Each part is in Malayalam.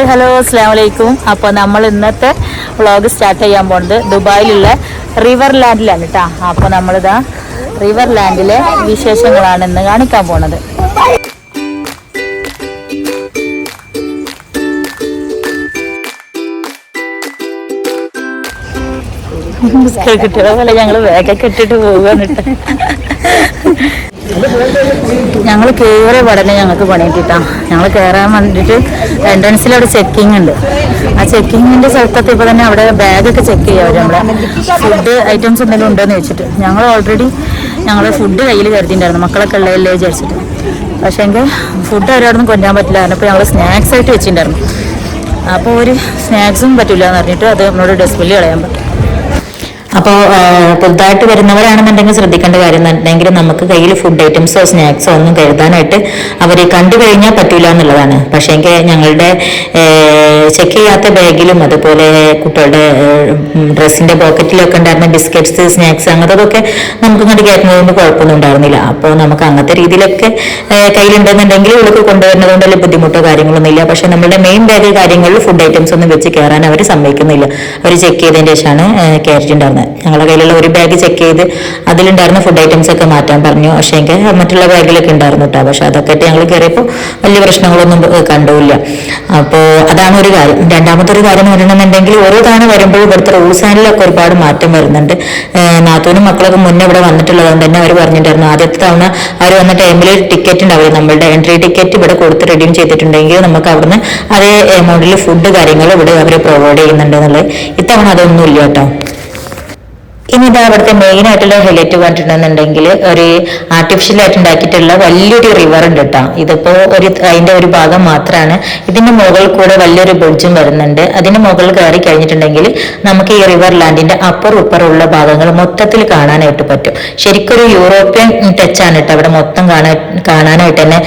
ഹായ് ഹലോ അസ്സലാമു അലൈക്കും. അപ്പോൾ നമ്മൾ ഇന്നത്തെ വ്ളോഗ് സ്റ്റാർട്ട് ചെയ്യാൻ പോകുന്നത് ദുബായിലുള്ള റിവർ ലാൻഡിലാണ് കേട്ടോ. അപ്പോൾ നമ്മളിതാ റിവർ ലാൻഡിലെ വിശേഷങ്ങളാണ് ഇന്ന് കാണിക്കാൻ പോണത്. കുട്ടികളെ പോലെ ഞങ്ങൾ വേഗമൊക്കെ ഇട്ടിട്ട് പോവുകയാണ് കേട്ടോ. ഞങ്ങൾ കയറിയ പഠനം ഞങ്ങൾക്ക് പണിയിട്ടാ. ഞങ്ങൾ കയറാൻ വേണ്ടിയിട്ട് എൻട്രൻസിൽ അവിടെ ചെക്കിങ് ഉണ്ട്. ആ ചെക്കിങ്ങിൻ്റെ സ്ഥലത്തെത്തിയപ്പോൾ തന്നെ അവിടെ ബാഗൊക്കെ ചെക്ക് ചെയ്യുക. അവർ നമ്മളെ ഫുഡ് ഐറ്റംസ് എന്തെങ്കിലും ഉണ്ടോ എന്ന് വെച്ചിട്ട് ഞങ്ങൾ ഓൾറെഡി ഫുഡ് കയ്യിൽ കരുതിയിട്ടുണ്ടായിരുന്നു, മക്കളൊക്കെ ഉള്ളതല്ലേ വിചാരിച്ചിട്ട്. പക്ഷേ എങ്കിൽ ഫുഡ് അവരവിടുന്ന് കൊണ്ടുവരാൻ പറ്റില്ല. അപ്പോൾ ഞങ്ങൾ സ്നാക്സ് ആയിട്ട് വെച്ചിട്ടുണ്ടായിരുന്നു. അപ്പോൾ ഒരു സ്നാക്സും പറ്റില്ല എന്ന് പറഞ്ഞിട്ട് അത് നമ്മളോട് ഡസ്റ്റ്ബിന്നിൽ കളയാൻ പറ്റും. അപ്പോൾ പുതുതായിട്ട് വരുന്നവരാണെന്നുണ്ടെങ്കിൽ ശ്രദ്ധിക്കേണ്ട കാര്യം എന്നുണ്ടെങ്കിൽ നമുക്ക് കയ്യിൽ ഫുഡ് ഐറ്റംസോ സ്നാക്സോ ഒന്നും കരുതാനായിട്ട് അവർ കണ്ടു കഴിഞ്ഞാൽ പറ്റില്ല എന്നുള്ളതാണ്. പക്ഷേ എങ്കിൽ ഞങ്ങളുടെ ചെക്ക് ചെയ്യാത്ത ബാഗിലും അതുപോലെ കുട്ടികളുടെ ഡ്രസ്സിൻ്റെ പോക്കറ്റിലൊക്കെ ഉണ്ടായിരുന്ന ബിസ്ക്കറ്റ്സ് സ്നാക്സ് അങ്ങനത്തൊക്കെ നമുക്ക് ഇങ്ങോട്ട് കയറ്റുന്നതുകൊണ്ട് കുഴപ്പമൊന്നും ഉണ്ടായിരുന്നില്ല. അപ്പോൾ നമുക്ക് അങ്ങനത്തെ രീതിയിലൊക്കെ കയ്യിലുണ്ടെന്നുണ്ടെങ്കിൽ ഇവർക്ക് കൊണ്ടുവരുന്നത് കൊണ്ട് വലിയ ബുദ്ധിമുട്ടോ കാര്യങ്ങളൊന്നും ഇല്ല. പക്ഷേ നമ്മുടെ മെയിൻ ബാഗ് കാര്യങ്ങളിൽ ഫുഡ് ഐറ്റംസ് ഒന്നും വെച്ച് കയറാൻ അവർ സമ്മതിക്കുന്നില്ല. അവർ ചെക്ക് ചെയ്തതിന് ശേഷമാണ് കയറ്റിയിട്ടുണ്ടായിരുന്നത്. ഞങ്ങളുടെ കയ്യിലുള്ള ഒരു ബാഗ് ചെക്ക് ചെയ്ത് അതിലുണ്ടായിരുന്ന ഫുഡ് ഐറ്റംസ് ഒക്കെ മാറ്റാൻ പറഞ്ഞു. പക്ഷേ എങ്കിൽ മറ്റുള്ള ബാഗിലൊക്കെ ഉണ്ടായിരുന്നു കേട്ടോ. പക്ഷെ അതൊക്കെ ഞങ്ങൾ കയറിയപ്പോൾ വലിയ പ്രശ്നങ്ങളൊന്നും കണ്ടുമില്ല. അപ്പോൾ അതാണ് ഒരു കാര്യം. രണ്ടാമത്തെ ഒരു കാര്യം എന്ന് പറയണമെന്നുണ്ടെങ്കിൽ ഓരോ തവണ വരുമ്പോഴും ഇവിടുത്തെ റൂൾസ് ആൻഡിലൊക്കെ ഒരുപാട് മാറ്റം വരുന്നുണ്ട്. നാത്തൂനും മക്കളൊക്കെ മുന്നേ ഇവിടെ വന്നിട്ടുള്ളതുകൊണ്ട് തന്നെ അവർ പറഞ്ഞിട്ടുണ്ടായിരുന്നു ആദ്യത്തെ തവണ അവർ വന്ന ടൈമിൽ ടിക്കറ്റ് ഉണ്ടാവില്ല, നമ്മളുടെ എൻട്രി ടിക്കറ്റ് ഇവിടെ കൊടുത്ത് റെഡീം ചെയ്തിട്ടുണ്ടെങ്കിൽ നമുക്ക് അവിടുന്ന് അതേ എമൗണ്ടിൽ ഫുഡ് കാര്യങ്ങൾ ഇവിടെ അവർ പ്രൊവൈഡ് ചെയ്യുന്നുണ്ട് എന്നുള്ളത്. ഇത്തവണ അതൊന്നും ഇല്ല കേട്ടോ. ഇനി ഇതാ അവിടുത്തെ മെയിൻ ആയിട്ടുള്ള ഹൈലൈറ്റ് പറഞ്ഞിട്ടുണ്ടെന്നുണ്ടെങ്കിൽ ഒരു ആർട്ടിഫിഷ്യൽ ആയിട്ട് ഉണ്ടാക്കിയിട്ടുള്ള വലിയൊരു റിവർ ഉണ്ട് കേട്ടോ. ഇതിപ്പോ അതിന്റെ ഒരു ഭാഗം മാത്രമാണ്. ഇതിന്റെ മുകളിൽ കൂടെ വലിയൊരു ബ്രിഡ്ജും വരുന്നുണ്ട്. അതിന്റെ മുകളിൽ കയറി കഴിഞ്ഞിട്ടുണ്ടെങ്കിൽ നമുക്ക് ഈ റിവർ ലാൻഡിന്റെ അപ്പുറം ഇപ്പുറമുള്ള ഭാഗങ്ങൾ മൊത്തത്തിൽ കാണാനായിട്ട് പറ്റും. ശരിക്കൊരു യൂറോപ്യൻ ടച്ചാണ് കേട്ടോ അവിടെ മൊത്തം കാണാനായിട്ട് തന്നെ.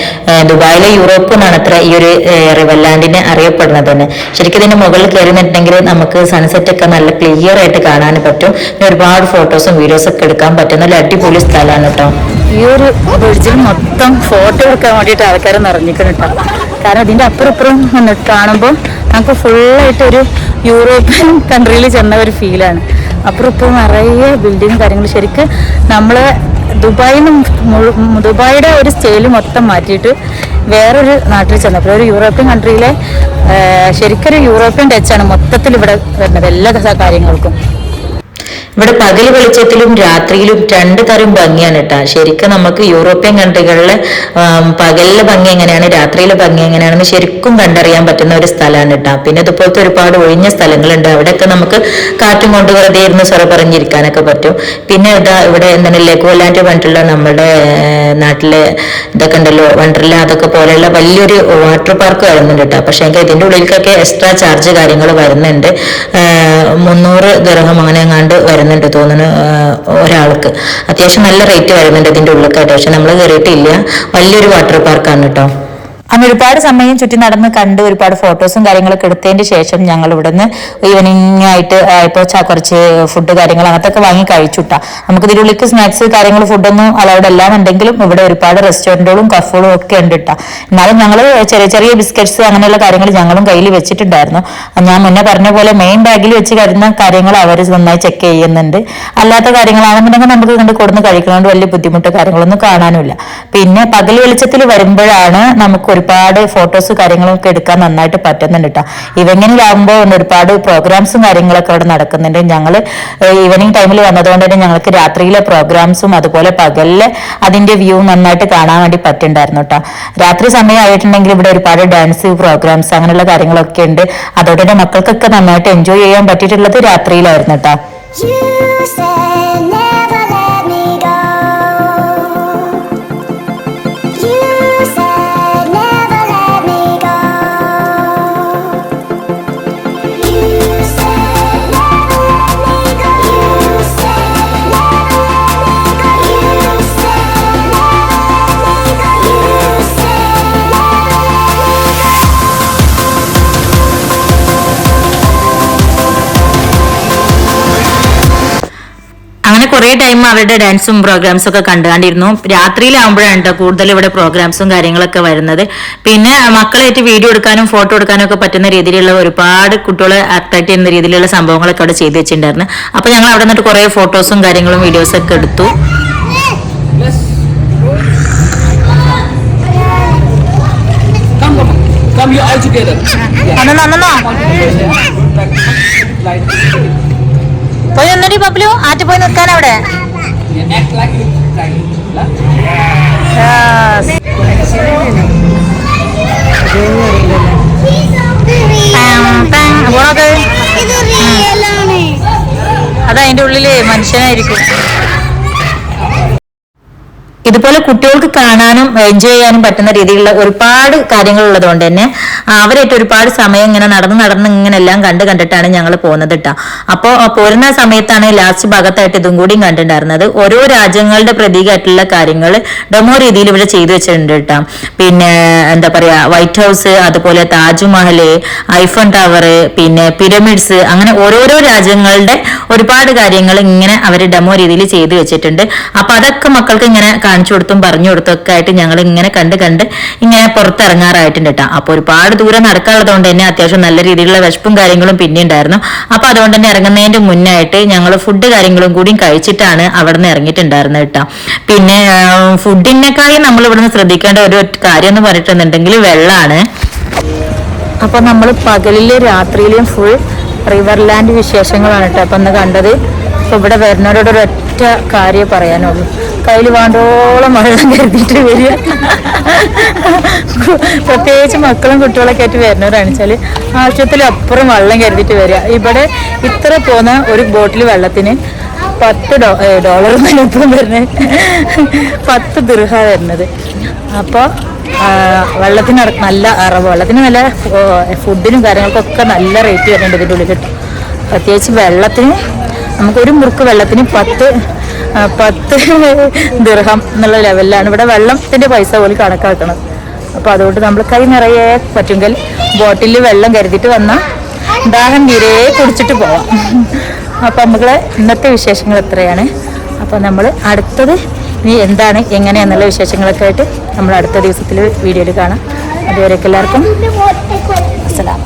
ദുബായിലെ യൂറോപ്പ് എന്നാണ് അത്ര ഈ ഒരു റിവർ ലാൻഡിനെ അറിയപ്പെടുന്നത് തന്നെ. ശരിക്കും ഇതിന്റെ മുകളിൽ കയറിയിട്ടുണ്ടെങ്കിൽ നമുക്ക് സൺസെറ്റ് ഒക്കെ നല്ല ക്ലിയർ ആയിട്ട് കാണാൻ പറ്റും. ഒരുപാട് ഫോട്ടോസും വീഡിയോസും ഒക്കെ എടുക്കാൻ പറ്റുന്ന ഒരു അടിപൊളി സ്ഥലമാണ് കേട്ടോ. ഈ ഒരു ബ്രിഡ്ജിൽ മൊത്തം ഫോട്ടോ എടുക്കാൻ വേണ്ടിയിട്ട് ആൾക്കാർ നിറഞ്ഞിക്കണം കേട്ടോ. കാരണം ഇതിന്റെ അപ്പുറം ഇപ്പുറം വന്നിട്ട് കാണുമ്പോൾ നമുക്ക് ഫുള്ളായിട്ട് ഒരു യൂറോപ്യൻ കൺട്രിയിൽ ചെന്ന ഒരു ഫീലാണ്. അപ്പുറം ഇപ്പുറം നിറയെ ബിൽഡിങ് കാര്യങ്ങൾ. ശരിക്കും നമ്മള് ദുബായിയുടെ ഒരു സ്റ്റൈൽ മൊത്തം മാറ്റിയിട്ട് വേറൊരു നാട്ടിൽ ചെന്നപ്പോൾ ഒരു യൂറോപ്യൻ കൺട്രിയിലെ ശരിക്കൊരു യൂറോപ്യൻ ടച്ചാണ് മൊത്തത്തിൽ ഇവിടെ വരുന്നത് എല്ലാ കാര്യങ്ങൾക്കും. ഇവിടെ പകൽ വെളിച്ചത്തിലും രാത്രിയിലും രണ്ടു തരം ഭംഗിയാണ് കേട്ടോ. ശരിക്കും നമുക്ക് യൂറോപ്യൻ കൺട്രികളിലെ പകലിലെ ഭംഗി എങ്ങനെയാണ് രാത്രിയിലെ ഭംഗി എങ്ങനെയാണെന്ന് ശരിക്കും കണ്ടറിയാൻ പറ്റുന്ന ഒരു സ്ഥലമാണ് കേട്ടോ. പിന്നെ ഇതുപോലത്തെ ഒരുപാട് ഒഴിഞ്ഞ സ്ഥലങ്ങളുണ്ട്. അവിടെയൊക്കെ നമുക്ക് കാറ്റും കൊണ്ട് വെറുതെ ഇരുന്ന് സ്വറ പറഞ്ഞിരിക്കാനൊക്കെ പറ്റും. പിന്നെ ഇവിടെ എന്താണ് ലെഗോലാൻഡ് പറഞ്ഞിട്ടുള്ള നമ്മുടെ നാട്ടിലെ ഇതൊക്കെ ഉണ്ടല്ലോ വണ്ടർല, അതൊക്കെ പോലെയുള്ള വലിയൊരു വാട്ടർ പാർക്ക് വരുന്നുണ്ട് കേട്ടോ. പക്ഷേ എങ്കിൽ ഇതിൻ്റെ ഉള്ളിലേക്കൊക്കെ എക്സ്ട്രാ ചാർജ് കാര്യങ്ങൾ വരുന്നുണ്ട്. 300 ദിർഹം അങ്ങനെ എങ്ങാണ്ട് വരുന്നുണ്ട് തോന്നുന്നു ഒരാൾക്ക്. അത്യാവശ്യം നല്ല റേറ്റ് വരുന്നുണ്ട് ഇതിന്റെ ഉള്ളിലേക്കായിട്ട്. പക്ഷെ നമ്മൾ കയറിയിട്ടില്ല. വലിയൊരു വാട്ടർ പാർക്കാണ് കേട്ടോ. അന്ന് ഒരുപാട് സമയം ചുറ്റി നടന്ന് കണ്ട് ഒരുപാട് ഫോട്ടോസും കാര്യങ്ങളൊക്കെ എടുത്തതിന്റെ ശേഷം ഞങ്ങൾ ഇവിടുന്ന് ഈവനിങ് ആയിട്ട് ഇപ്പോൾ കുറച്ച് ഫുഡ് കാര്യങ്ങൾ അങ്ങനത്തെ വാങ്ങി കഴിച്ചുട്ടാ. നമുക്ക് ഇതിനുള്ളിലേക്ക് സ്നാക്സ് കാര്യങ്ങൾ ഫുഡൊന്നും അലൗഡ് അല്ലാന്നുണ്ടെങ്കിലും ഇവിടെ ഒരുപാട് റെസ്റ്റോറൻറ്റുകളും കഫുകളും ഒക്കെ ഉണ്ട് കേട്ടോ. എന്നാലും ഞങ്ങൾ ചെറിയ ചെറിയ ബിസ്ക്കറ്റ്സ് അങ്ങനെയുള്ള കാര്യങ്ങൾ ഞങ്ങളും കയ്യിൽ വെച്ചിട്ടുണ്ടായിരുന്നു. ഞാൻ മുന്നേ പറഞ്ഞ പോലെ മെയിൻ ബാഗിൽ വെച്ച് കരുതുന്ന കാര്യങ്ങൾ അവർ നന്നായി ചെക്ക് ചെയ്യുന്നുണ്ട്. അല്ലാത്ത കാര്യങ്ങളാണെന്നുണ്ടെങ്കിൽ നമുക്ക് കണ്ട് കൊടുന്ന് കഴിക്കുന്നതുകൊണ്ട് വലിയ ബുദ്ധിമുട്ട് കാര്യങ്ങളൊന്നും കാണാനുമില്ല. പിന്നെ പകൽ വെളിച്ചത്തിൽ വരുമ്പോഴാണ് നമുക്ക് ഒരുപാട് ഫോട്ടോസ് കാര്യങ്ങളൊക്കെ എടുക്കാൻ നന്നായിട്ട് പറ്റുന്നുണ്ട് കേട്ടോ. ഈവനിങ്ങിലാകുമ്പോൾ ഒരുപാട് പ്രോഗ്രാംസും കാര്യങ്ങളൊക്കെ അവിടെ നടക്കുന്നുണ്ട്. ഞങ്ങൾ ഈവനിങ് ടൈമിൽ വന്നതുകൊണ്ട് തന്നെ ഞങ്ങൾക്ക് രാത്രിയിലെ പ്രോഗ്രാംസും അതുപോലെ പകലിലെ അതിന്റെ വ്യൂ നന്നായിട്ട് കാണാൻ വേണ്ടി പറ്റുന്നുണ്ടായിരുന്നു കേട്ടോ. രാത്രി സമയമായിട്ടുണ്ടെങ്കിൽ ഇവിടെ ഒരുപാട് ഡാൻസ് പ്രോഗ്രാംസ് അങ്ങനെയുള്ള കാര്യങ്ങളൊക്കെ ഉണ്ട്. അതോടെ തന്നെ മക്കൾക്കൊക്കെ നന്നായിട്ട് എൻജോയ് ചെയ്യാൻ പറ്റിയിട്ടുള്ളത് രാത്രിയിലായിരുന്നു കേട്ടോ. കുറെ ടൈം അവരുടെ ഡാൻസും പ്രോഗ്രാംസും ഒക്കെ കണ്ടുകൊണ്ടിരുന്നു. രാത്രിയിലാവുമ്പോഴാണ് കേട്ടോ കൂടുതൽ ഇവിടെ പ്രോഗ്രാംസും കാര്യങ്ങളൊക്കെ വരുന്നത്. പിന്നെ മക്കളായിട്ട് വീഡിയോ എടുക്കാനും ഫോട്ടോ എടുക്കാനും ഒക്കെ പറ്റുന്ന രീതിയിലുള്ള ഒരുപാട് കുട്ടികളെ അട്രാക്ട് ചെയ്യുന്ന രീതിയിലുള്ള സംഭവങ്ങളൊക്കെ അവിടെ ചെയ്തു വെച്ചിട്ടുണ്ടായിരുന്നു. അപ്പൊ ഞങ്ങൾ അവിടെ നിന്നിട്ട് കുറെ ഫോട്ടോസും കാര്യങ്ങളും വീഡിയോസും ഒക്കെ എടുത്തു. Come you all together. പോയി ഒന്നടി പബ്ലു ആറ്റ് പോയി നിൽക്കാൻ അവിടെ. Act like it. അത് അതിന്റെ ഉള്ളില് മനുഷ്യനായിരിക്കും. ഇതുപോലെ കുട്ടികൾക്ക് കാണാനും എൻജോയ് ചെയ്യാനും പറ്റുന്ന രീതിയിലുള്ള ഒരുപാട് കാര്യങ്ങൾ ഉള്ളതുകൊണ്ട് തന്നെ അവരായിട്ട് ഒരുപാട് സമയം ഇങ്ങനെ നടന്ന് ഇങ്ങനെ എല്ലാം കണ്ടിട്ടാണ് ഞങ്ങൾ പോകുന്നത് കേട്ടോ. അപ്പോൾ പോരുന്ന സമയത്താണ് ലാസ്റ്റ് ഭാഗത്തായിട്ട് ഇതും കൂടിയും കണ്ടിട്ടുണ്ടായിരുന്നത്. ഓരോ രാജ്യങ്ങളുടെ പ്രതീകമായിട്ടുള്ള കാര്യങ്ങൾ ഡെമോ രീതിയിൽ ഇവിടെ ചെയ്തു വെച്ചിട്ടുണ്ട് കേട്ടോ. പിന്നെ എന്താ പറയാ, വൈറ്റ് ഹൗസ്, അതുപോലെ താജ്മഹൽ, ഐഫൺ ടവർ, പിന്നെ പിരമിഡ്സ്, അങ്ങനെ ഓരോരോ രാജ്യങ്ങളുടെ ഒരുപാട് കാര്യങ്ങൾ ഇങ്ങനെ അവർ ഡെമോ രീതിയിൽ ചെയ്തു വെച്ചിട്ടുണ്ട്. അപ്പൊ അതൊക്കെ മക്കൾക്ക് ഇങ്ങനെ കാണിച്ചു കൊടുത്തും പറഞ്ഞു കൊടുത്തും ഒക്കെ ആയിട്ട് ഞങ്ങൾ ഇങ്ങനെ കണ്ട് ഇങ്ങനെ പുറത്തിറങ്ങാറായിട്ടുണ്ട് കേട്ടോ. അപ്പൊ ഒരുപാട് ദൂരം നടക്കാനുള്ളതുകൊണ്ട് തന്നെ അത്യാവശ്യം നല്ല രീതിയിലുള്ള വിശപ്പും കാര്യങ്ങളും പിന്നെ ഉണ്ടായിരുന്നു. അപ്പൊ അതുകൊണ്ട് തന്നെ ഇറങ്ങുന്നതിന്റെ മുന്നായിട്ട് ഞങ്ങൾ ഫുഡ് കാര്യങ്ങളും കൂടി കഴിച്ചിട്ടാണ് അവിടെ നിന്ന് ഇറങ്ങിയിട്ടുണ്ടായിരുന്നത് കേട്ടോ. പിന്നെ ഫുഡിനേക്കാളും നമ്മൾ ഇവിടുന്ന് ശ്രദ്ധിക്കേണ്ട ഒരു കാര്യം എന്ന് പറഞ്ഞിട്ടുണ്ടെങ്കിൽ വെള്ളമാണ്. അപ്പൊ നമ്മൾ പകലിലും രാത്രിയിലും ഫുൾ റിവർലാൻഡ് വിശേഷങ്ങളാണ് കേട്ടോ അപ്പൊ അന്ന് കണ്ടത്. അപ്പൊ ഇവിടെ വരുന്നവരോട് ഒരൊറ്റ കാര്യം പറയാനുള്ളൂ, കയ്യിൽ വേണ്ടോളം വെള്ളം കരുതിയിട്ട് വരിക. പ്രത്യേകിച്ച് മക്കളും കുട്ടികളൊക്കെ ആയിട്ട് വരുന്നവരാണ് വെച്ചാൽ ആവശ്യത്തിലപ്പുറം വെള്ളം കരുതിയിട്ട് വരിക. ഇവിടെ ഇത്ര പോകുന്ന ഒരു ബോട്ടിൽ വെള്ളത്തിന് $10 ഇപ്പം വരുന്നത്, 10 ദിർഹ വരുന്നത്. അപ്പോൾ വെള്ളത്തിന് നല്ല അറവ്, വെള്ളത്തിന് നല്ല ഫുഡിനും കാര്യങ്ങൾക്കൊക്കെ നല്ല റേറ്റ് വരുന്നുണ്ട് ഇതിൻ്റെ ഉള്ളിൽ കിട്ടും. പ്രത്യേകിച്ച് വെള്ളത്തിന് നമുക്കൊരു മുറുക്ക് വെള്ളത്തിന് 10 ദിർഹം എന്നുള്ള ലെവലിലാണ് ഇവിടെ വെള്ളത്തിൻ്റെ പൈസ പോലും കണക്കാക്കുന്നത്. അപ്പോൾ അതുകൊണ്ട് നമ്മൾ കൈ നിറയെ പറ്റുമെങ്കിൽ ബോട്ടിൽ വെള്ളം കരുതിയിട്ട് വന്നാൽ ദാഹം തീരെ കുടിച്ചിട്ട് പോവാം. അപ്പോൾ നമുക്ക് ഇന്നത്തെ വിശേഷങ്ങൾ എത്രയാണ്. അപ്പോൾ നമ്മൾ അടുത്തത് ഇനി എന്താണ് എങ്ങനെയാണെന്നുള്ള വിശേഷങ്ങളൊക്കെ ആയിട്ട് നമ്മൾ അടുത്ത ദിവസത്തിൽ വീഡിയോയിൽ കാണാം. അതുവരെയൊക്കെ എല്ലാവർക്കും അസ്സലാം.